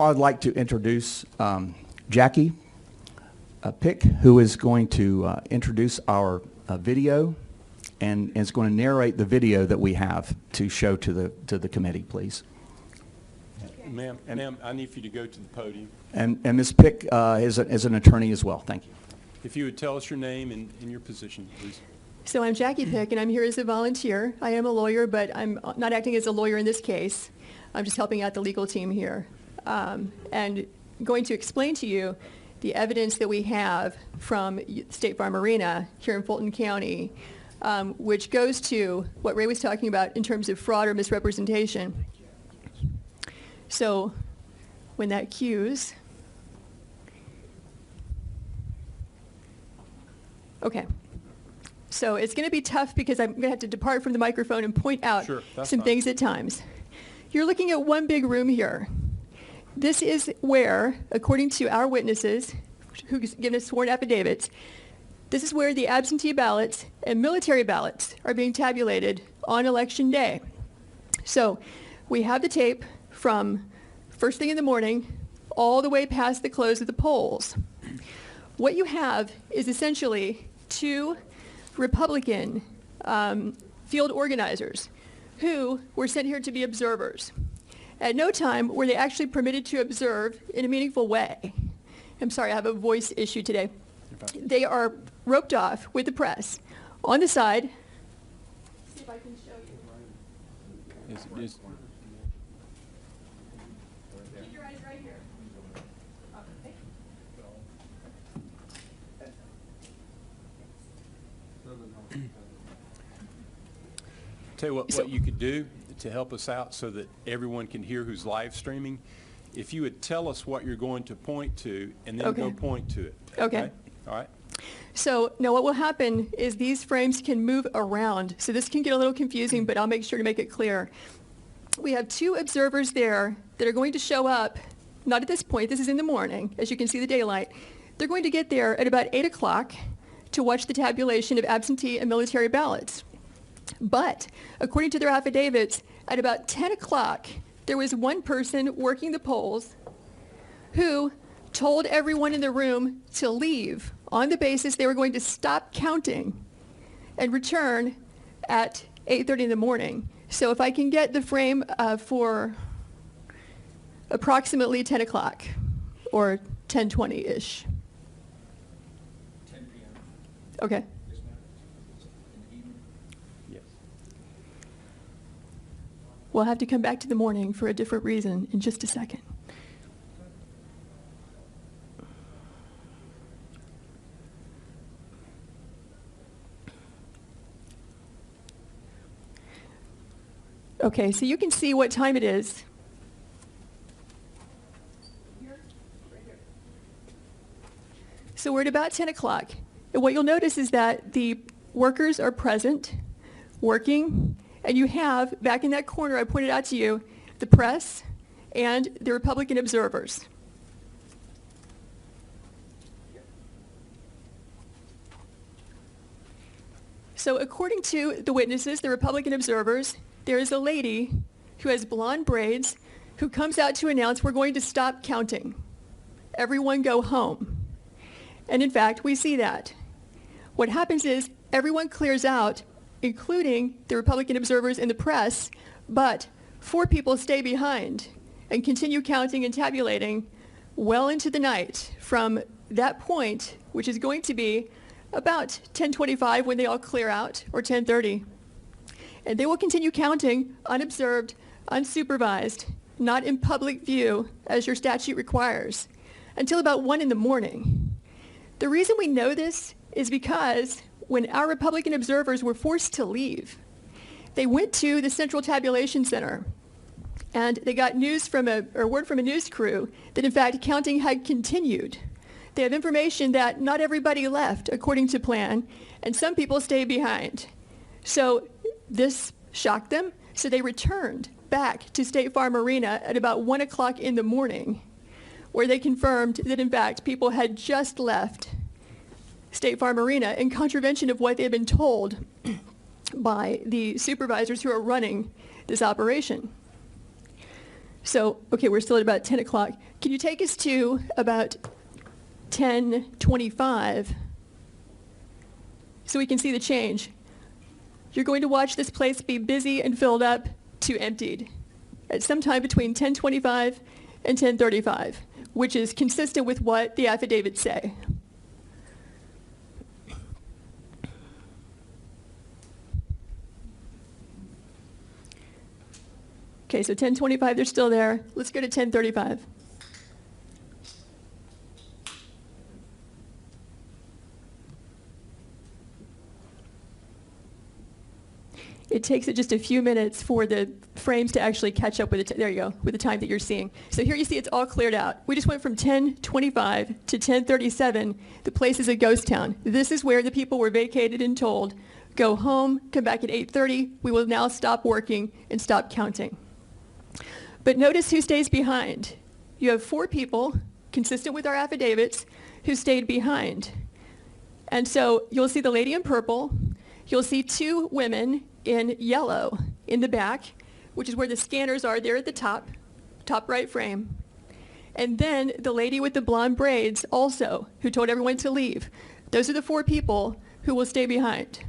I'd like to introduce Jackie Pick, who is going to introduce our video and is going to narrate the video that we have to show to the committee, please. Okay. Ma'am, I need for you to go to the podium. And Ms. Pick is an attorney as well. Thank you. If you would tell us your name and your position, please. So I'm Jackie Pick, and I'm here as a volunteer. I am a lawyer, but I'm not acting as a lawyer in this case. I'm just helping out the legal team here. And going to explain to you the evidence that we have from State Farm Arena here in Fulton County, which goes to what Ray was talking about in terms of fraud or misrepresentation. So when that cues, okay. So it's going to be tough because I'm going to have to depart from the microphone and point out some things at times. You're looking at one big room here. This is where, according to our witnesses, who's given us sworn affidavits, this is where the absentee ballots and military ballots are being tabulated on election day. So we have the tape from first thing in the morning all the way past the close of the polls. What you have is essentially two Republican field organizers who were sent here to be observers. At no time were they actually permitted to observe in a meaningful way. I'm sorry, I have a voice issue today. They are roped off with the press on the side. See if I can show you. Keep your eyes right here. Okay. Tell you what you could do to help us out so that everyone can hear who's live streaming. If you would tell us what you're going to point to and then go point to it. Okay. All right. So now what will happen is these frames can move around. So this can get a little confusing, but I'll make sure to make it clear. We have two observers there that are going to show up, not at this point, this is in the morning, as you can see the daylight. They're going to get there at about 8 o'clock to watch the tabulation of absentee and military ballots. But according to their affidavits, at about 10 o'clock, there was one person working the polls who told everyone in the room to leave on the basis they were going to stop counting and return at 8:30 in the morning. So if I can get the frame for approximately 10 o'clock or 10:20-ish. 10 p.m. Okay. We'll have to come back to the morning for a different reason in just a second. Okay, so you can see what time it is. So we're at about 10 o'clock. And what you'll notice is that the workers are present, working, and you have, back in that corner I pointed out to you, the press and the Republican observers. So according to the witnesses, the Republican observers, there is a lady who has blonde braids who comes out to announce we're going to stop counting. Everyone go home. And in fact, we see that. What happens is everyone clears out, including the Republican observers and the press, but 4 people stay behind and continue counting and tabulating well into the night from that point, which is going to be about 10:25 when they all clear out, or 10:30. And they will continue counting unobserved, unsupervised, not in public view as your statute requires, until about 1 in the morning. The reason we know this is because when our Republican observers were forced to leave, they went to the Central Tabulation Center and they got word from a news crew that in fact counting had continued. They have information that not everybody left according to plan and some people stayed behind. So this shocked them, so they returned back to State Farm Arena at about 1 o'clock in the morning, where they confirmed that in fact people had just left State Farm Arena in contravention of what they had been told by the supervisors who are running this operation. So, okay, we're still at about 10 o'clock. Can you take us to about 10:25 so we can see the change? You're going to watch this place be busy and filled up to emptied at some time between 10:25 and 10:35, which is consistent with what the affidavits say. Okay, so 10:25, they're still there. Let's go to 10:35. It takes it just a few minutes for the frames to actually catch up with it. There you go, with the time that you're seeing. So here you see it's all cleared out. We just went from 10:25 to 10:37. The place is a ghost town. This is where the people were vacated and told, go home, come back at 8:30. We will now stop working and stop counting. But notice who stays behind. You have 4 people, consistent with our affidavits, who stayed behind. And so you'll see the lady in purple. You'll see 2 women in yellow in the back, which is where the scanners are there at the top right frame. And then the lady with the blonde braids also, who told everyone to leave. Those are the 4 people who will stay behind.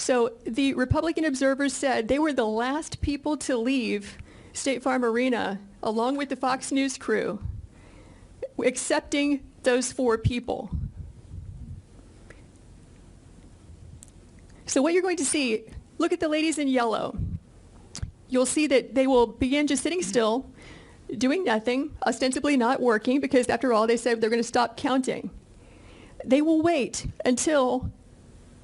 So the Republican observers said they were the last people to leave State Farm Arena, along with the Fox News crew, accepting those 4 people. So what you're going to see, look at the ladies in yellow. You'll see that they will begin just sitting still, doing nothing, ostensibly not working, because after all, they said they're going to stop counting. They will wait until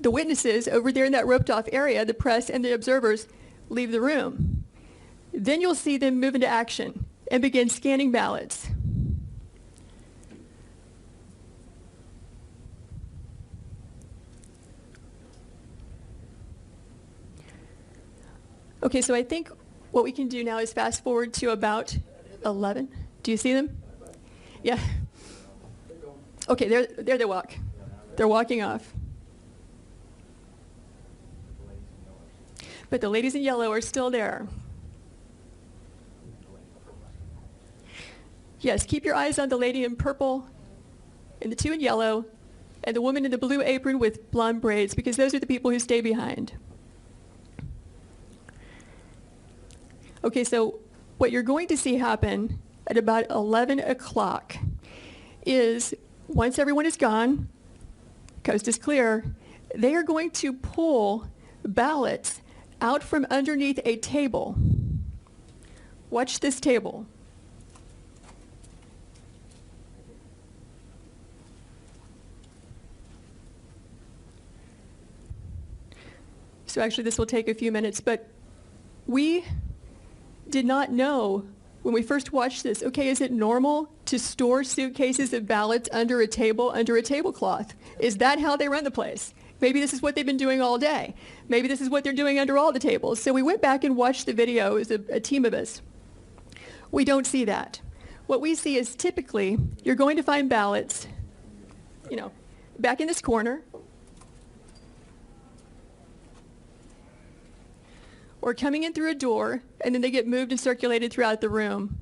the witnesses over there in that roped off area, the press and the observers, leave the room. Then you'll see them move into action and begin scanning ballots. Okay, so I think what we can do now is fast forward to about 11. Do you see them? Yeah. Okay, there they walk. They're walking off. But the ladies in yellow are still there. Yes, keep your eyes on the lady in purple and the 2 in yellow and the woman in the blue apron with blonde braids, because those are the people who stay behind. Okay, so what you're going to see happen at about 11 o'clock is, once everyone is gone, coast is clear, they are going to pull ballots out from underneath a table. Watch this table. So actually this will take a few minutes, but we did not know when we first watched this, okay, is it normal to store suitcases of ballots under a table, under a tablecloth? Is that how they run the place? Maybe this is what they've been doing all day. Maybe this is what they're doing under all the tables. So we went back and watched the video as a team of us. We don't see that. What we see is typically you're going to find ballots, back in this corner, or coming in through a door, and then they get moved and circulated throughout the room.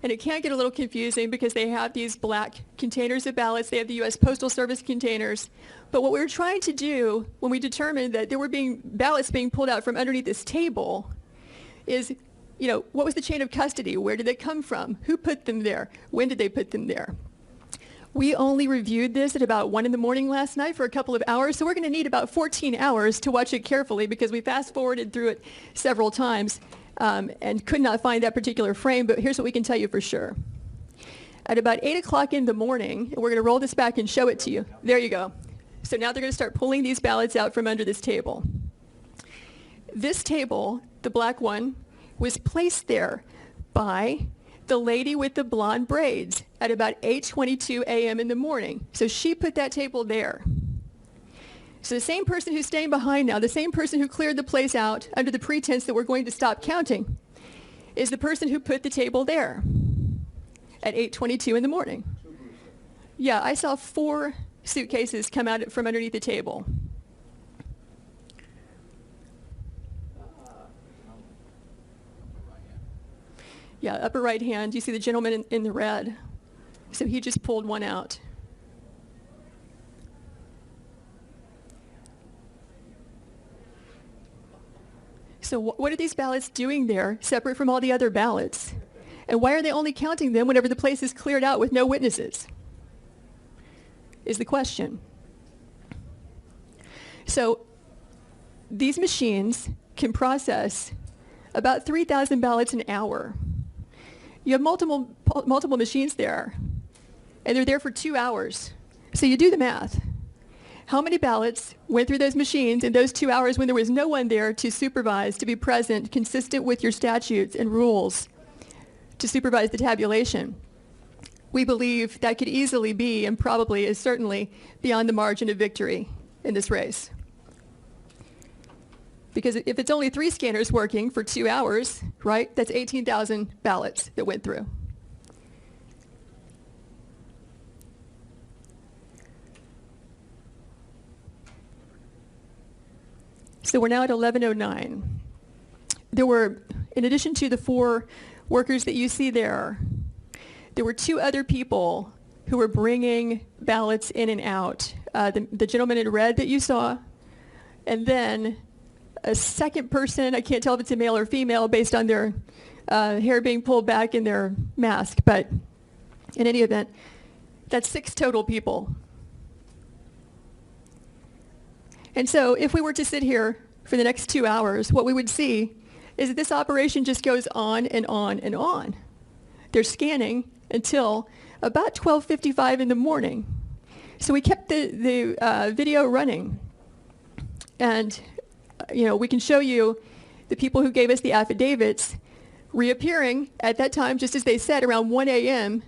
And it can get a little confusing because they have these black containers of ballots. They have the U.S. Postal Service containers. But what we were trying to do when we determined that there were ballots being pulled out from underneath this table is, what was the chain of custody? Where did they come from? Who put them there? When did they put them there? We only reviewed this at about 1 in the morning last night for a couple of hours, so we're going to need about 14 hours to watch it carefully because we fast-forwarded through it several times. And could not find that particular frame, but here's what we can tell you for sure. At about 8 o'clock in the morning, and we're going to roll this back and show it to you. There you go. So now they're going to start pulling these ballots out from under this table. This table, the black one, was placed there by the lady with the blonde braids at about 8:22 a.m. in the morning. So she put that table there. So the same person who's staying behind now, the same person who cleared the place out under the pretense that we're going to stop counting, is the person who put the table there. at 8:22 in the morning. Yeah, I saw 4 suitcases come out from underneath the table. Yeah, upper right hand, you see the gentleman in the red. So he just pulled one out. So what are these ballots doing there, separate from all the other ballots? And why are they only counting them whenever the place is cleared out with no witnesses? Is the question. So these machines can process about 3,000 ballots an hour. You have multiple machines there, and they're there for 2 hours. So you do the math. How many ballots went through those machines in those 2 hours when there was no one there to supervise, to be present, consistent with your statutes and rules, to supervise the tabulation? We believe that could easily be, and probably is certainly, beyond the margin of victory in this race. Because if it's only 3 scanners working for 2 hours, right, that's 18,000 ballots that went through. So we're now at 11:09. There were, in addition to the 4 workers that you see there were 2 other people who were bringing ballots in and out. The gentleman in red that you saw, and then a second person. I can't tell if it's a male or female based on their hair being pulled back in their mask, but in any event, that's 6 total people. And so if we were to sit here for the next 2 hours, what we would see is that this operation just goes on and on and on. They're scanning until about 12:55 in the morning. So we kept the video running. And we can show you the people who gave us the affidavits reappearing at that time, just as they said, around 1 a.m.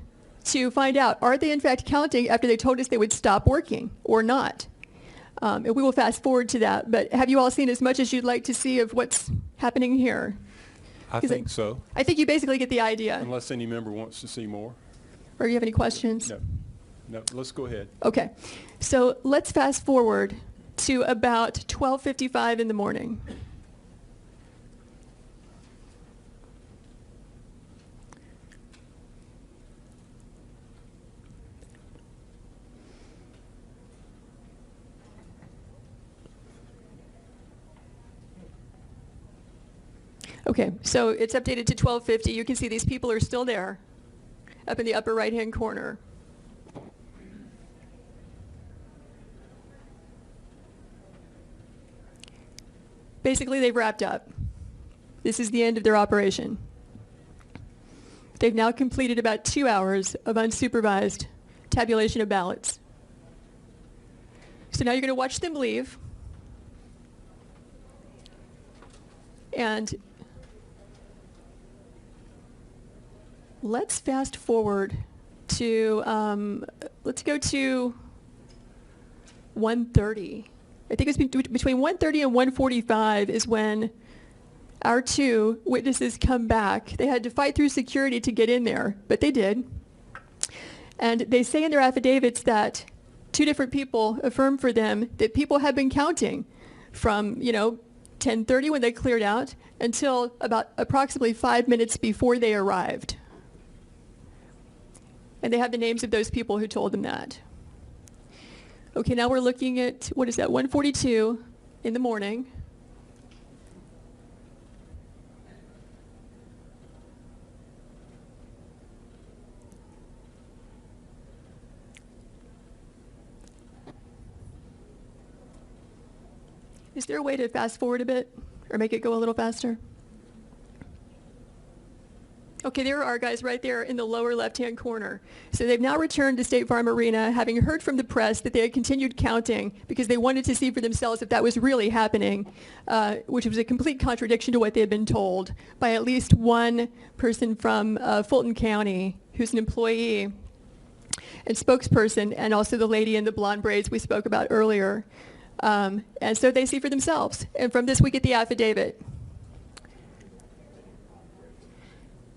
to find out, are they in fact counting after they told us they would stop working or not? And we will fast forward to that. But have you all seen as much as you'd like to see of what's happening here? I think so. I think you basically get the idea. Unless any member wants to see more. Or you have any questions? No, let's go ahead. Okay. So let's fast forward to about 12:55 in the morning. Okay, so it's updated to 12:50. You can see these people are still there, up in the upper right-hand corner. Basically, they've wrapped up. This is the end of their operation. They've now completed about 2 hours of unsupervised tabulation of ballots. So now you're going to watch them leave. And let's fast forward to, let's go to 1:30. I think it was between 1:30 and 1:45 is when our 2 witnesses come back. They had to fight through security to get in there, but they did. And they say in their affidavits that 2 different people affirm for them that people have been counting from, 10:30 when they cleared out until about approximately 5 minutes before they arrived. And they have the names of those people who told them that. Okay, now we're looking at, 1:42 in the morning. Is there a way to fast forward a bit or make it go a little faster? Okay, there are guys right there in the lower left-hand corner. So they've now returned to State Farm Arena, having heard from the press that they had continued counting because they wanted to see for themselves if that was really happening, which was a complete contradiction to what they had been told by at least one person from Fulton County who's an employee and spokesperson, and also the lady in the blonde braids we spoke about earlier. And so they see for themselves. And from this we get the affidavit.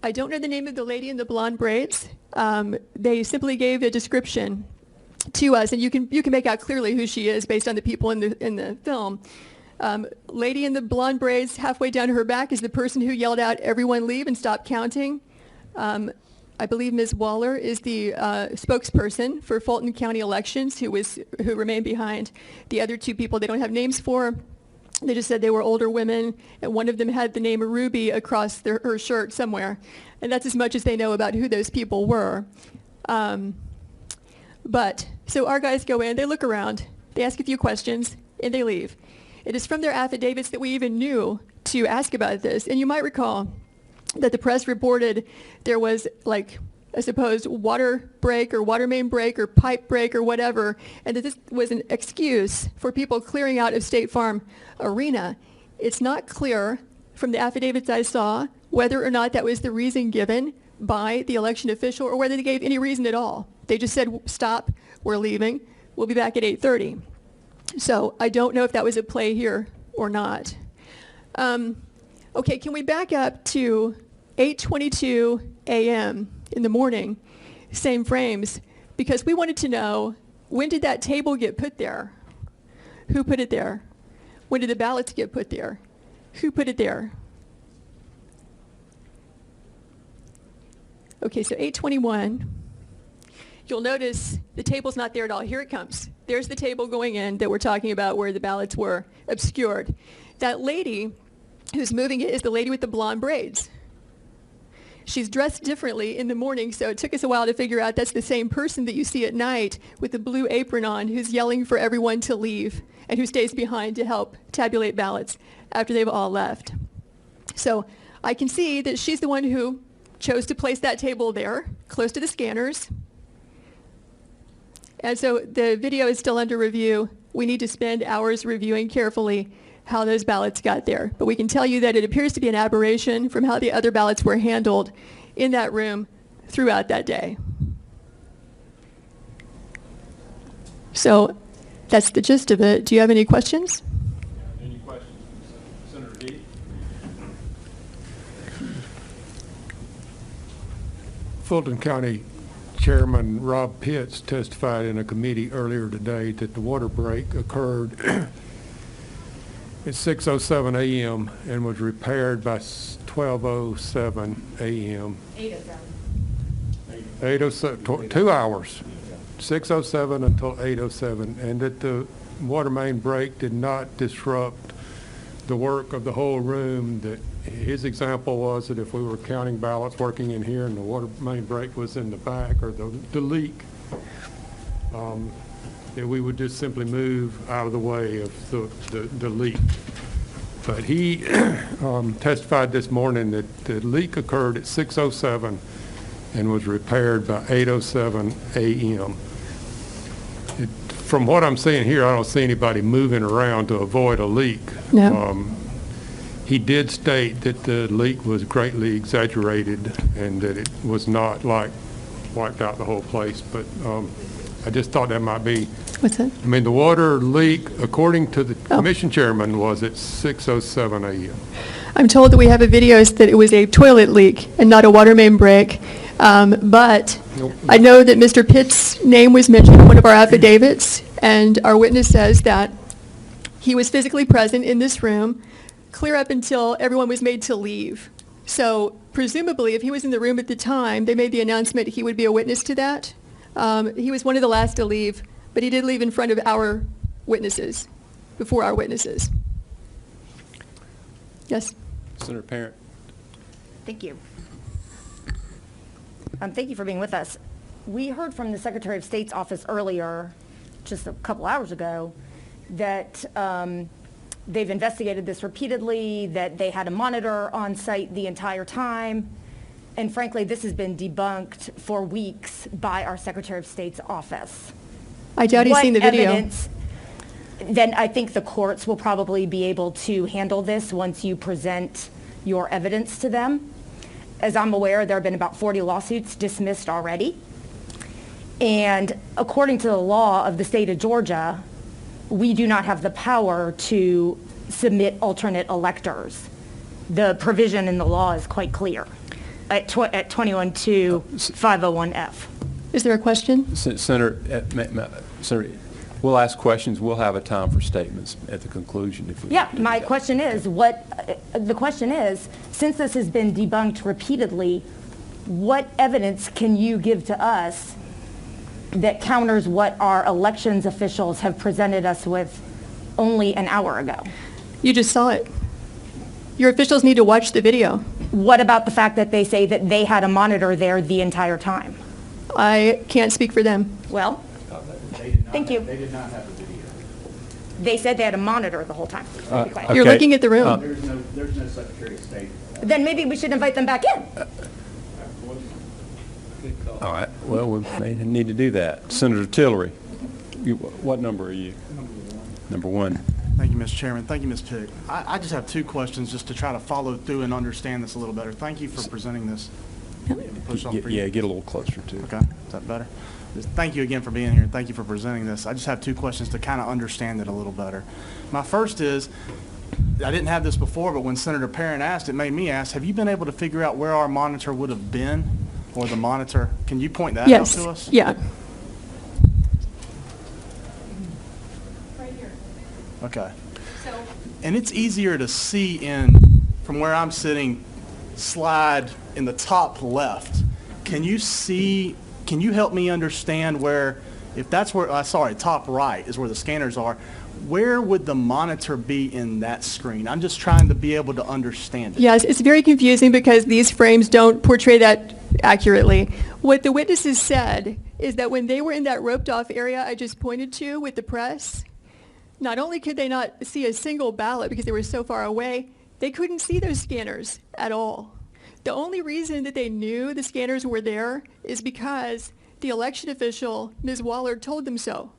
I don't know the name of the lady in the blonde braids. They simply gave a description to us, and you can make out clearly who she is based on the people in the film. Lady in the blonde braids, halfway down her back, is the person who yelled out, "Everyone leave and stop counting." I believe Ms. Waller is the spokesperson for Fulton County Elections, who remained behind. The other two people they don't have names for. They just said they were older women, and one of them had the name Ruby across her shirt somewhere. And that's as much as they know about who those people were. So our guys go in, they look around, they ask a few questions, and they leave. It is from their affidavits that we even knew to ask about this. And you might recall that the press reported there was, like, a supposed water break or water main break or pipe break or whatever, and that this was an excuse for people clearing out of State Farm Arena. It's not clear from the affidavits I saw whether or not that was the reason given by the election official or whether they gave any reason at all. They just said, "Stop, we're leaving, we'll be back at 8:30. So I don't know if that was a play here or not. Okay, can we back up to 8:22 a.m. in the morning, same frames, because we wanted to know, when did that table get put there? Who put it there? When did the ballots get put there? Who put it there? Okay, so 8:21. You'll notice the table's not there at all. Here it comes. There's the table going in that we're talking about where the ballots were obscured. That lady who's moving it is the lady with the blonde braids. She's dressed differently in the morning, so it took us a while to figure out that's the same person that you see at night with the blue apron on, who's yelling for everyone to leave and who stays behind to help tabulate ballots after they've all left. So I can see that she's the one who chose to place that table there, close to the scanners. And so the video is still under review. We need to spend hours reviewing carefully how those ballots got there. But we can tell you that it appears to be an aberration from how the other ballots were handled in that room throughout that day. So that's the gist of it. Do you have any questions? Any questions, Senator Heath? Fulton County Chairman Rob Pitts testified in a committee earlier today that the water break occurred at 6:07 a.m. and was repaired by 12:07 a.m. 8:07, 2 hours, 6:07 until 8:07, and that the water main break did not disrupt the work of the whole room. That his example was that if we were counting ballots working in here and the water main break was in the back, or the leak, that we would just simply move out of the way of the leak. But he testified this morning that the leak occurred at 6:07 and was repaired by 8:07 a.m. From what I'm seeing here, I don't see anybody moving around to avoid a leak. No. He did state that the leak was greatly exaggerated and that it was not like wiped out the whole place, but I just thought that might be. What's that? I mean, the water leak, according to the commission chairman, was at 6:07 a.m. I'm told that we have a video that it was a toilet leak and not a water main break. But Nope. I know that Mr. Pitt's name was mentioned in one of our affidavits, and our witness says that he was physically present in this room clear up until everyone was made to leave. So presumably, if he was in the room at the time, they made the announcement he would be a witness to that. He was one of the last to leave, but he did leave in front of our witnesses, before our witnesses. Yes? Senator Parent. Thank you. Thank you for being with us. We heard from the Secretary of State's office earlier, just a couple hours ago, that they've investigated this repeatedly, that they had a monitor on site the entire time, and frankly, this has been debunked for weeks by our Secretary of State's office. I doubt he's seen the video. Evidence, then I think the courts will probably be able to handle this once you present your evidence to them. As I'm aware, there have been about 40 lawsuits dismissed already. And according to the law of the state of Georgia, we do not have the power to submit alternate electors. The provision in the law is quite clear. at 21-501F. Is there a question? Senator, Senator, we'll ask questions. We'll have a time for statements at the conclusion. If we Yeah, my question is, the question is, since this has been debunked repeatedly, what evidence can you give to us that counters what our elections officials have presented us with only an hour ago? You just saw it. Your officials need to watch the video. What about the fact that they say that they had a monitor there the entire time? I can't speak for them. Well, thank you. They did not have the video. They said they had a monitor the whole time. Be quiet. You're Okay. looking at the room. There's no Secretary of State. Then maybe we should invite them back in. All right. Well, we may need to do that. Senator Tillery, what number are you? Number one. Thank you, Mr. Chairman. Thank you, Ms. Pick. I just have two questions just to try to follow through and understand this a little better. Thank you for presenting this. Push on for you. Yeah, get a little closer to it. Okay, is that better? Thank you again for being here. Thank you for presenting this. I just have two questions to kind of understand it a little better. My first is, I didn't have this before, but when Senator Perrin asked, it made me ask, have you been able to figure out where our monitor would have been? Or the monitor, can you point that out Yes. to us? Yeah. Okay. So And it's easier to see from where I'm sitting, slide in the top left. Can you help me understand where, if that's where, sorry, top right is where the scanners are, where would the monitor be in that screen? I'm just trying to be able to understand it. yes, it's very confusing because these frames don't portray that accurately. What the witnesses said is that when they were in that roped off area I just pointed to with the press, not only could they not see a single ballot because they were so far away, they couldn't see those scanners at all. The only reason that they knew the scanners were there is because the election official, Ms. Waller, told them so.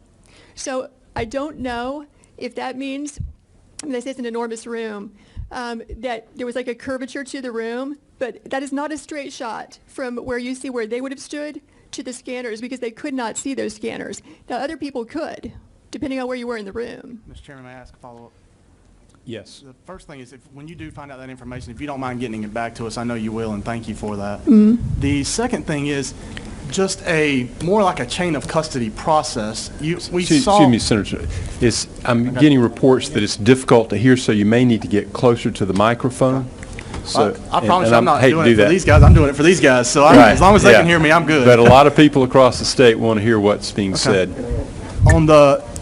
So I don't know if that means, they say it's an enormous room, that there was like a curvature to the room, but that is not a straight shot from where you see where they would have stood to the scanners because they could not see those scanners. Now other people could, depending on where you were in the room. Mr. Chairman, may I ask a follow-up? Yes. The first thing is, when you do find out that information, if you don't mind getting it back to us, I know you will, and thank you for that. The second thing is just more like a chain of custody process. Excuse me, Senator. I'm getting reports that it's difficult to hear, so you may need to get closer to the microphone. So, I promise and I'm not hate doing to it do for that. these guys. I'm doing it for these guys. So Right, as long as they yeah. can hear me, I'm good. But a lot of people across the state want to hear what's being said.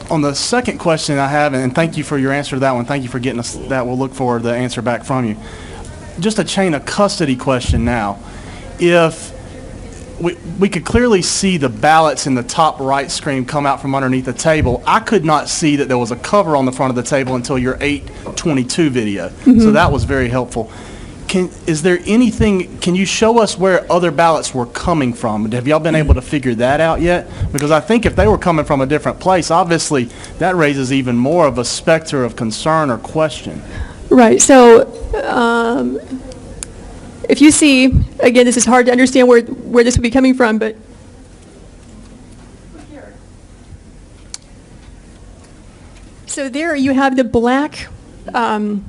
On the second question I have, and thank you for your answer to that one. Thank you for getting us that. We'll look for the answer back from you. Just a chain of custody question now. If we could clearly see the ballots in the top right screen come out from underneath the table, I could not see that there was a cover on the front of the table until your 8:22 video. So that was very helpful. Is there anything, can you show us where other ballots were coming from? Have y'all been able to figure that out yet? Because I think if they were coming from a different place, obviously that raises even more of a specter of concern or question. Right, so if you see, again, this is hard to understand where this would be coming from, but so there you have the black, I'm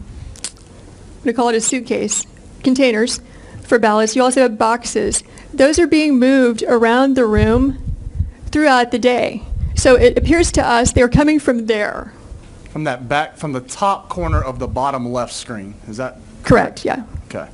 going to call it a suitcase, containers for ballots. You also have boxes. Those are being moved around the room throughout the day. So it appears to us they're coming from there. From the top corner of the bottom left screen, is that? Correct, yeah. Okay.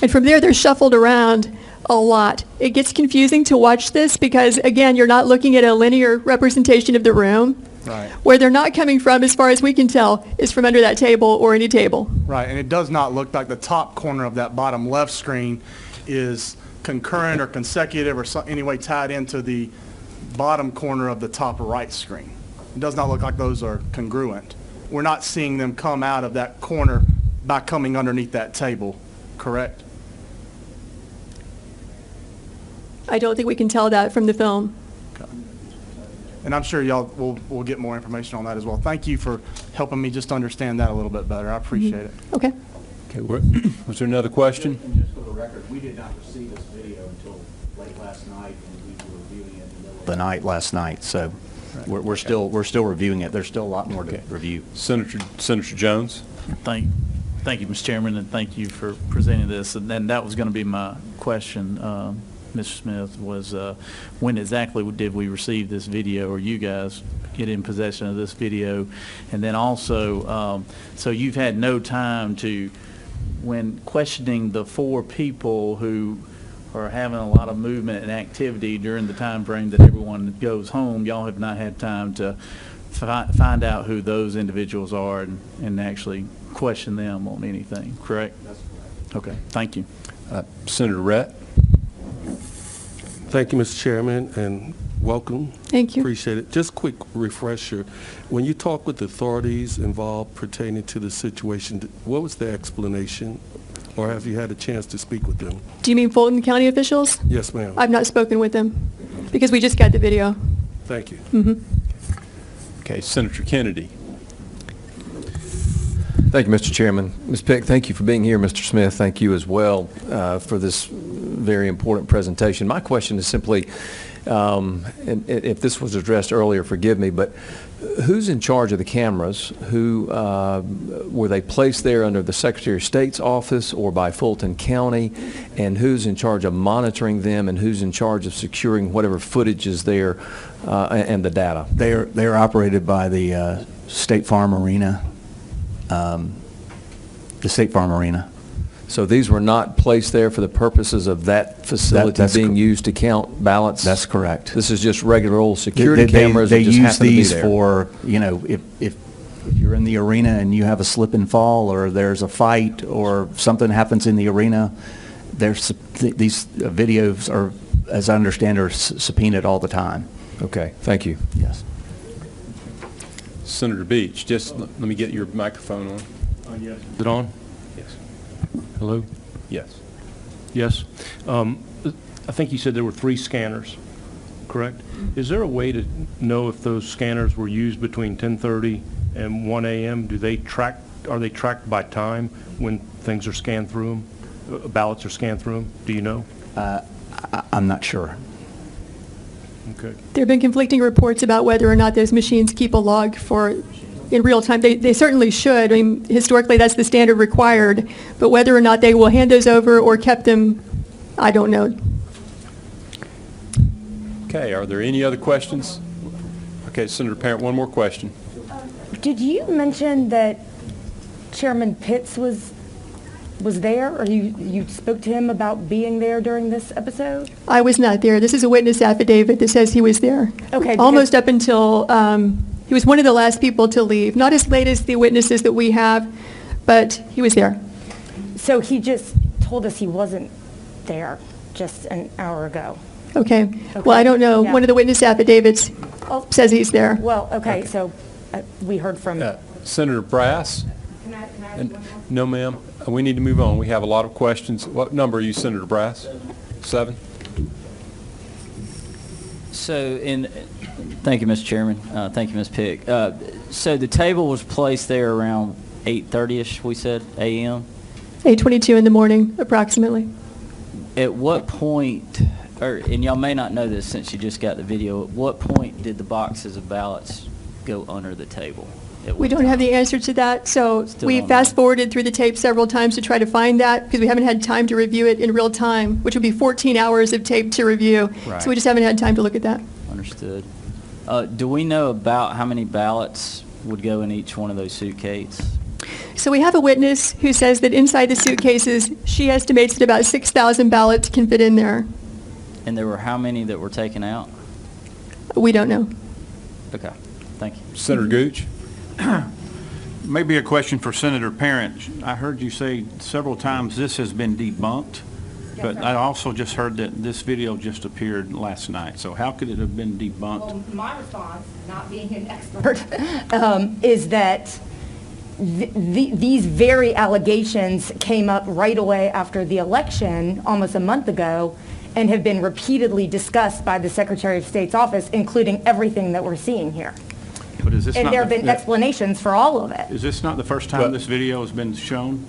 And from there, they're shuffled around a lot. It gets confusing to watch this because, again, you're not looking at a linear representation of the room. Right. Where they're not coming from, as far as we can tell, is from under that table or any table. Right, and it does not look like the top corner of that bottom left screen is concurrent or consecutive or any way tied into the bottom corner of the top right screen. It does not look like those are congruent. We're not seeing them come out of that corner by coming underneath that table, correct? I don't think we can tell that from the film. And I'm sure y'all will get more information on that as well. Thank you for helping me just understand that a little bit better. I appreciate it. Okay. Okay, was there another question? And just for the record, we did not receive this video until late last night, and we were reviewing it in the middle of the night last night. So we're still reviewing it. There's still a lot more to review. Senator Jones? Thank Thank you, Mr. Chairman, and thank you for presenting this. And then that was going to be my question, Mr. Smith, was when exactly did we receive this video, or you guys get in possession of this video? And then also, so you've had no time to, when questioning the 4 people who are having a lot of movement and activity during the time frame that everyone goes home, y'all have not had time to find out who those individuals are and actually question them on anything, correct? That's correct. Okay, thank you. Senator Rett? Thank you, Mr. Chairman, and welcome. Thank you. Appreciate it. Just quick refresher. When you talk with the authorities involved pertaining to the situation, what was the explanation? Or have you had a chance to speak with them? Do you mean Fulton County officials? Yes, ma'am. I've not spoken with them because we just got the video. Thank you. Mm-hmm. Okay, Senator Kennedy. Thank you, Mr. Chairman. Ms. Pick, thank you for being here. Mr. Smith, thank you as well for this very important presentation. My question is simply, and if this was addressed earlier, forgive me, but who's in charge of the cameras? Who were they placed there under the Secretary of State's office or by Fulton County? And who's in charge of monitoring them, and who's in charge of securing whatever footage is there and the data? They are operated by the State Farm Arena. The State Farm Arena. So these were not placed there for the purposes of that facility That's being used to count ballots? That's correct. This is just regular old security cameras that They just use happen to be these there? for, you know, if you're in the arena and you have a slip and fall, or there's a fight, or something happens in the arena, these videos are, as I understand, are subpoenaed all the time. Okay, thank you. Yes. Senator Beach, just let me get your microphone on. Yes. Is it on? Yes. Hello? Yes. Yes. I think you said there were 3 scanners, correct? Is there a way to know if those scanners were used between 10:30 and 1 a.m.? Are they tracked by time when things are scanned through them, ballots are scanned through them? Do you know? I'm not sure. Okay. There have been conflicting reports about whether or not those machines keep a log in real time. They certainly should. I mean, historically, that's the standard required. But whether or not they will hand those over or kept them, I don't know. Okay, are there any other questions? Okay, Senator Parent, one more question. Did you mention that Chairman Pitts was there, or you spoke to him about being there during this episode? I was not there. This is a witness affidavit that says he was there. Okay. Almost up until, he was one of the last people to leave. Not as late as the witnesses that we have, but he was there. So he just told us he wasn't there just an hour ago. Okay. Well, I don't know. Yeah. One of the witness affidavits says he's there. Well, okay, so we heard from... Senator Brass? Can I ask one more? No, ma'am. We need to move on. We have a lot of questions. What number are you, Senator Brass? 7? So, thank you, Mr. Chairman. Thank you, Ms. Pick. So the table was placed there around 8:30ish, we said, a.m.? 8:22 in the morning, approximately. At what point, and y'all may not know this since you just got the video, at what point did the boxes of ballots go under the table? We don't have the answer to that, so we don't fast know. forwarded through the tape several times to try to find that, because we haven't had time to review it in real time, which would be 14 hours of tape to review. Right. So we just haven't had time to look at that. Understood. Do we know about how many ballots would go in each one of those suitcases? So we have a witness who says that inside the suitcases, she estimates that about 6,000 ballots can fit in there. And there were how many that were taken out? We don't know. Okay, thank you. Senator Gooch? Maybe a question for Senator Parent. I heard you say several times this has been debunked, but I also just heard that this video just appeared last night. So how could it have been debunked? Well, my response, not being an expert, is that these very allegations came up right away after the election, almost a month ago, and have been repeatedly discussed by the Secretary of State's office, including everything that we're seeing here. But is this And not there have been explanations for all of it. Is this not the first time this video has been shown?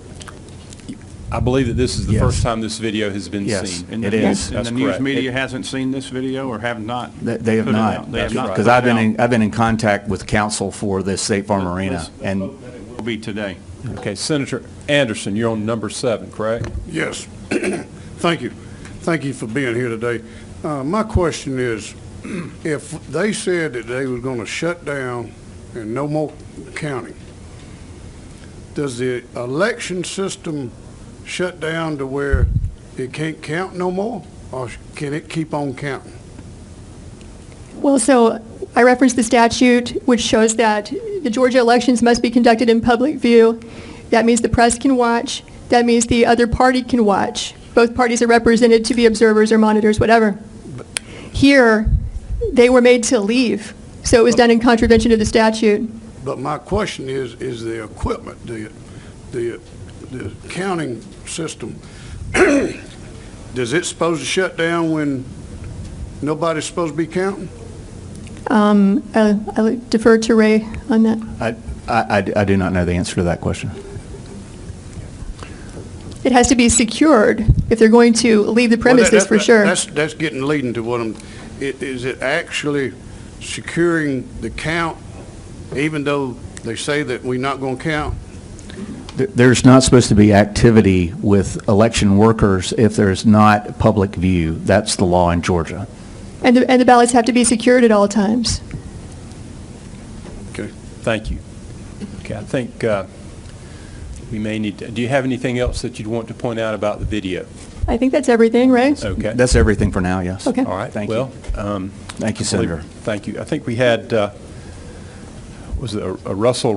I believe that this is the Yes. first time this video has been Yes. seen. And It the is. news- And That's the news correct. media hasn't seen this video, or have not? They have put it not. out? They have That's not right. Because put it I've out. been in contact with counsel for the State Farm Arena, and Will be today. Okay, Senator Anderson, you're on number 7, correct? Yes. Thank you. Thank you for being here today. My question is, if they said that they were going to shut down and no more counting, does the election system shut down to where it can't count no more, or can it keep on counting? Well, so I referenced the statute, which shows that the Georgia elections must be conducted in public view. That means the press can watch. That means the other party can watch. Both parties are represented to be observers or monitors, whatever. Here, they were made to leave, so it was done in contravention of the statute. But my question is the equipment, the counting system, does it supposed to shut down when nobody's supposed to be counting? I'll defer to Ray on that. I do not know the answer to that question. It has to be secured if they're going to leave the premises, for sure. That's getting leading to what is it actually securing the count, even though they say that we're not going to count? There's not supposed to be activity with election workers if there's not public view. That's the law in Georgia. And the ballots have to be secured at all times. Okay. Thank you. Okay, I think we may need to, do you have anything else that you'd want to point out about the video? I think that's everything, right? Okay. That's everything for now, yes. Okay. All right. Thank you. Thank you, Senator. Thank you. I think we had, was it a Russell